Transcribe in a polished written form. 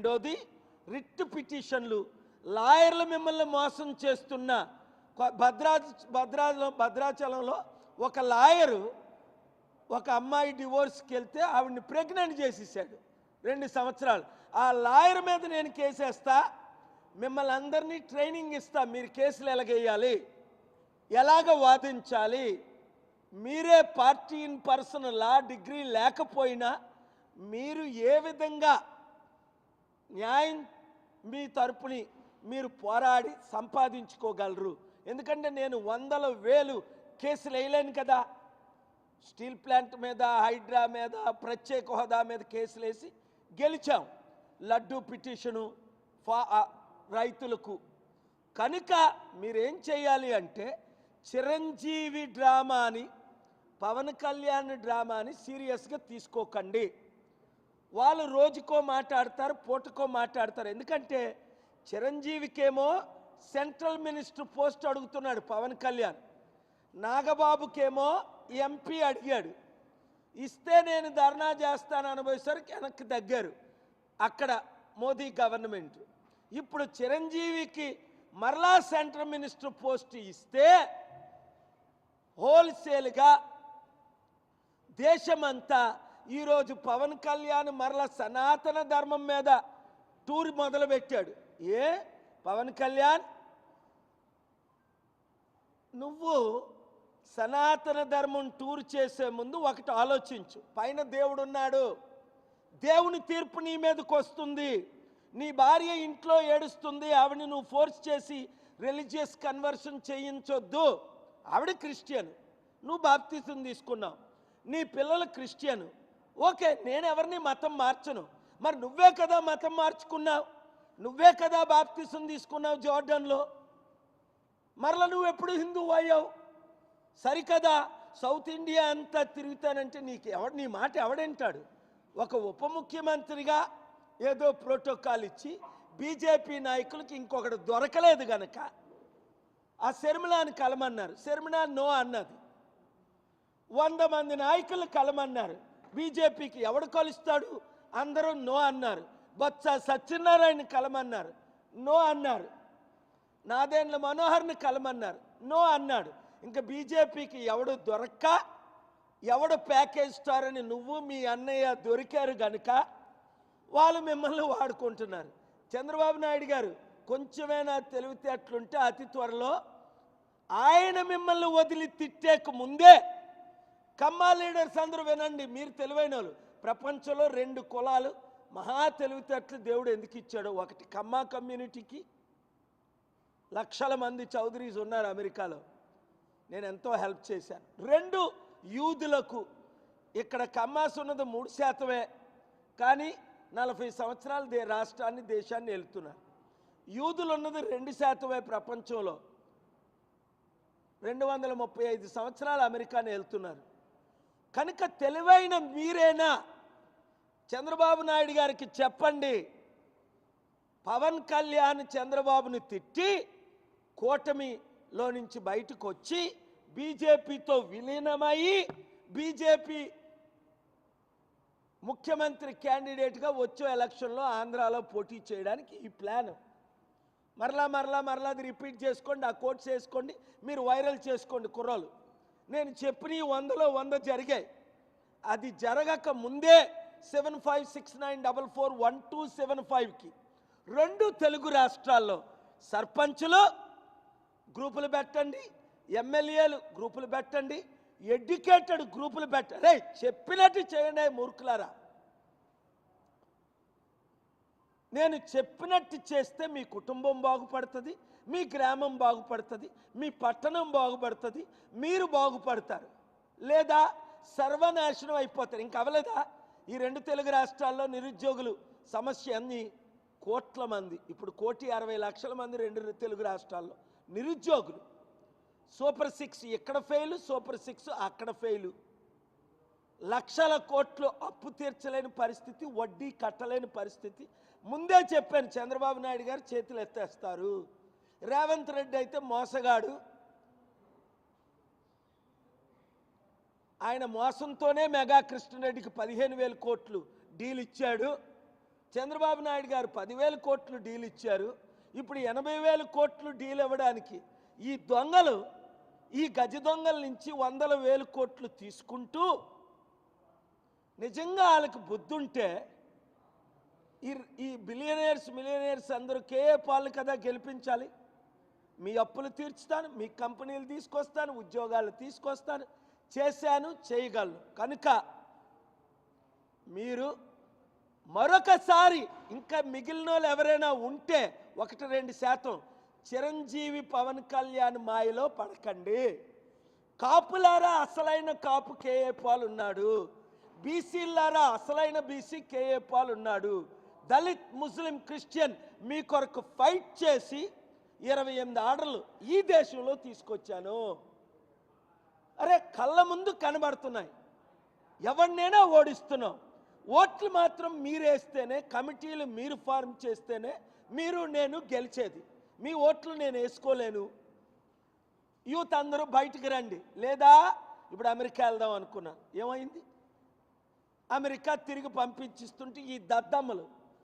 రెండోది రిట్ పిటిషన్లు. లాయర్లు మిమ్మల్ని మోసం చేస్తున్న భద్రాచలంలో ఒక లాయరు ఒక అమ్మాయి డివోర్స్కి వెళ్తే ఆవిడ్ని ప్రెగ్నెంట్ చేసేసాడు 2 సంవత్సరాలు. ఆ లాయర్ మీద నేను కేసేస్తా, మిమ్మల్ని అందరినీ ట్రైనింగ్ ఇస్తా, మీరు కేసులు ఎలాగేయాలి, ఎలాగ వాదించాలి. మీరే party in person law degree లేకపోయినా మీరు ఏ విధంగా న్యాయం మీ తరపుని మీరు పోరాడి సంపాదించుకోగలరు. ఎందుకంటే నేను 100,000 కేసులు వేయలేను కదా. స్టీల్ ప్లాంట్ మీద, హైడ్రా మీద, ప్రత్యేక హోదా మీద కేసులు వేసి గెలిచాం. లడ్డూ పిటిషను రైతులకు. కనుక మీరేం చేయాలి అంటే చిరంజీవి డ్రామాని, పవన్ కళ్యాణ్ డ్రామాని సీరియస్గా తీసుకోకండి. వాళ్ళు రోజుకో మాట్లాడతారు, పూటకో మాట్లాడతారు. ఎందుకంటే చిరంజీవికేమో సెంట్రల్ మినిస్టర్ పోస్ట్ అడుగుతున్నాడు పవన్ కళ్యాణ్, నాగబాబుకేమో ఎంపీ అడిగాడు. ఇస్తే నేను ధర్నా చేస్తాను అనుభవిసరికి వెనక్కి తగ్గారు అక్కడ మోదీ గవర్నమెంట్. ఇప్పుడు చిరంజీవికి మరలా సెంట్రల్ మినిస్టర్ పోస్ట్ ఇస్తే హోల్సేల్గా దేశమంతా ఈరోజు పవన్ కళ్యాణ్ మరలా సనాతన ధర్మం మీద టూర్ మొదలుపెట్టాడు. పవన్ కళ్యాణ్, నువ్వు సనాతన ధర్మం టూర్ చేసే ముందు ఒకటి ఆలోచించు. పైన దేవుడు ఉన్నాడు, దేవుని తీర్పు నీ మీదకి వస్తుంది. నీ భార్య ఇంట్లో ఏడుస్తుంది, ఆవిడని నువ్వు ఫోర్స్ చేసి రిలీజియస్ కన్వర్షన్ చేయించొద్దు. ఆవిడ క్రిస్టియన్, నువ్వు బాప్తిజం తీసుకున్నావు, నీ పిల్లలు క్రిస్టియన్. ఓకే, నేను ఎవరిని మతం మార్చను. మరి నువ్వే కదా మతం మార్చుకున్నావు, నువ్వే కదా బాప్తిజం తీసుకున్నావు జోర్డన్లో. మరలా నువ్వు ఎప్పుడు హిందువు అయ్యావు? సరికదా. సౌత్ ఇండియా అంతా తిరుగుతానంటే నీ మాట ఎవడంటాడు? ఒక ఉప ముఖ్యమంత్రిగా ఏదో ప్రోటోకాల్ ఇచ్చి బీజేపీ నాయకులకి ఇంకొకటి దొరకలేదు గనక ఆ శర్మిలాని కలమన్నారు. శర్మిలా నో అన్నది. 100 మంది నాయకులు కలమన్నారు. బీజేపీకి ఎవడు కలుస్తాడు? అందరూ నో అన్నారు. బొత్స సత్యనారాయణ కలమన్నారు, నో అన్నారు. నాదెండ్ల మనోహర్ని కలమన్నారు, నో అన్నాడు. ఇంకా బీజేపీకి ఎవడు దొరక్క, ఎవడు ప్యాకేజ్ స్టార్ అని నువ్వు మీ అన్నయ్య దొరికారు గనుక వాళ్ళు మిమ్మల్ని వాడుకుంటున్నారు. చంద్రబాబు నాయుడు గారు కొంచెమైనా తెలివితేటలుంటే అతి త్వరలో ఆయన మిమ్మల్ని వదిలి తిట్టేకు ముందే, కమ్మా లీడర్స్ అందరూ వినండి, మీరు తెలివైన వాళ్ళు. ప్రపంచంలో 2 కులాలు మహా తెలివితేటలు దేవుడు ఎందుకు ఇచ్చాడో, ఒకటి కమ్మా కమ్యూనిటీకి, లక్షల మంది చౌదరీస్ ఉన్నారు అమెరికాలో, నేను ఎంతో హెల్ప్ చేశాను. 2 యూదులకు, ఇక్కడ కమ్మాస్ ఉన్నది 3%, కానీ 40 సంవత్సరాలు రాష్ట్రాన్ని దేశాన్ని వెళ్తున్నారు. యూదులు ఉన్నది 2% ప్రపంచంలో, 235 సంవత్సరాలు అమెరికాని వెళ్తున్నారు. కనుక తెలివైన మీరేనా చంద్రబాబు నాయుడు గారికి చెప్పండి, పవన్ కళ్యాణ్ చంద్రబాబుని తిట్టి కూటమిలో నుంచి బయటకు వచ్చి బీజేపీతో విలీనమయ్యి బీజేపీ ముఖ్యమంత్రి క్యాండిడేట్గా వచ్చే ఎలక్షన్లో ఆంధ్రాలో పోటీ చేయడానికి ఈ ప్లాన్. మరలా అది రిపీట్ చేసుకోండి, ఆ కోట్స్ వేసుకోండి, మీరు వైరల్ చేసుకోండి కుర్రోలు. నేను చెప్పిన 100లో 100 జరిగాయి. అది జరగక ముందే 7569441275కి 2 తెలుగు రాష్ట్రాల్లో సర్పంచులు గ్రూపులు పెట్టండి, ఎమ్మెల్యేలు గ్రూపులు పెట్టండి, ఎడ్యుకేటెడ్ గ్రూపులు పెట్టండి. చెప్పినట్టు చేయండి మూర్ఖులారా. నేను చెప్పినట్టు చేస్తే మీ కుటుంబం బాగుపడుతుంది, మీ గ్రామం బాగుపడుతుంది, మీ పట్టణం బాగుపడుతుంది, మీరు బాగుపడతారు. లేదా సర్వనాశనం అయిపోతారు. ఇంక అవలేదా? ఈ 2 తెలుగు రాష్ట్రాల్లో నిరుద్యోగులు సమస్య అన్ని కోట్ల మంది, ఇప్పుడు 1,60,00,000 మంది 2 తెలుగు రాష్ట్రాల్లో నిరుద్యోగులు. సూపర్ 6 ఇక్కడ ఫెయిలు, సూపర్ 6 అక్కడ ఫెయిలు. లక్షల కోట్లు అప్పు తీర్చలేని పరిస్థితి, వడ్డీ కట్టలేని పరిస్థితి. ముందే చెప్పాను, చంద్రబాబు నాయుడు గారు చేతులు ఎత్తేస్తారు. రేవంత్ రెడ్డి అయితే మోసగాడు, ఆయన మోసంతోనే మెగా కృష్ణారెడ్డికి 15,000 కోట్లు డీల్ ఇచ్చాడు. చంద్రబాబు నాయుడు గారు 10,000 కోట్లు డీల్ ఇచ్చారు. ఇప్పుడు 80,000 కోట్లు డీల్ ఇవ్వడానికి ఈ దొంగలు, ఈ గజ దొంగల నుంచి 100,000 కోట్లు తీసుకుంటూ, నిజంగా వాళ్ళకి బుద్ధి ఉంటే ఈ బిలియనీర్స్ మిలియనీర్స్ అందరూ కేఏ పాలు కదా గెలిపించాలి. మీ అప్పులు తీర్చుతాను, మీ కంపెనీలు తీసుకొస్తాను, ఉద్యోగాలు తీసుకొస్తాను, చేశాను, చేయగలను. కనుక మీరు మరొకసారి ఇంకా మిగిలిన వాళ్ళు ఎవరైనా ఉంటే 1-2% చిరంజీవి పవన్ కళ్యాణ్ మాయలో పడకండి. కాపులారా అసలైన కాపు కేఏ పాల్ ఉన్నాడు. బీసీలారా అసలైన బీసీ కేఏ పాల్ ఉన్నాడు. దళిత్, ముస్లిం, క్రిస్టియన్ మీ కొరకు ఫైట్ చేసి 28 ఆర్డర్లు ఈ దేశంలో తీసుకొచ్చాను. అరే, కళ్ళ ముందు కనబడుతున్నాయి. ఎవరినైనా ఓడిస్తున్నాం. ఓట్లు మాత్రం మీరేస్తేనే, కమిటీలు మీరు ఫార్మ్ చేస్తేనే మీరు నేను గెలిచేది. మీ ఓట్లు నేను వేసుకోలేను. యూత్ అందరూ బయటికి రండి. లేదా ఇప్పుడు అమెరికా వెళ్దాం అనుకున్నాను, ఏమైంది? అమెరికా తిరిగి పంపించిస్తుంటే ఈ దద్దమ్మలు